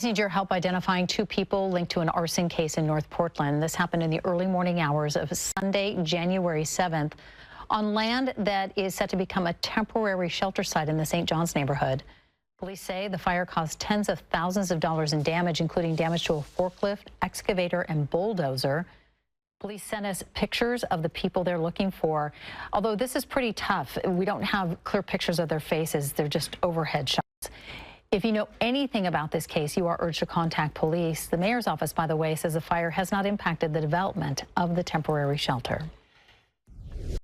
Need your help identifying two people linked to an arson case in North Portland. This happened in the early morning hours of Sunday, January 7th, on land that is set to become a temporary shelter site in the St. John's neighborhood. Police say the fire caused tens of thousands of dollars in damage, including damage to a forklift, excavator, and bulldozer. Police sent us pictures of the people they're looking for. Although this is pretty tough, we don't have clear pictures of their faces. They're just overhead shots. If you know anything about this case, you are urged to contact police. The mayor's office, by the way, says the fire has not impacted the development of the temporary shelter.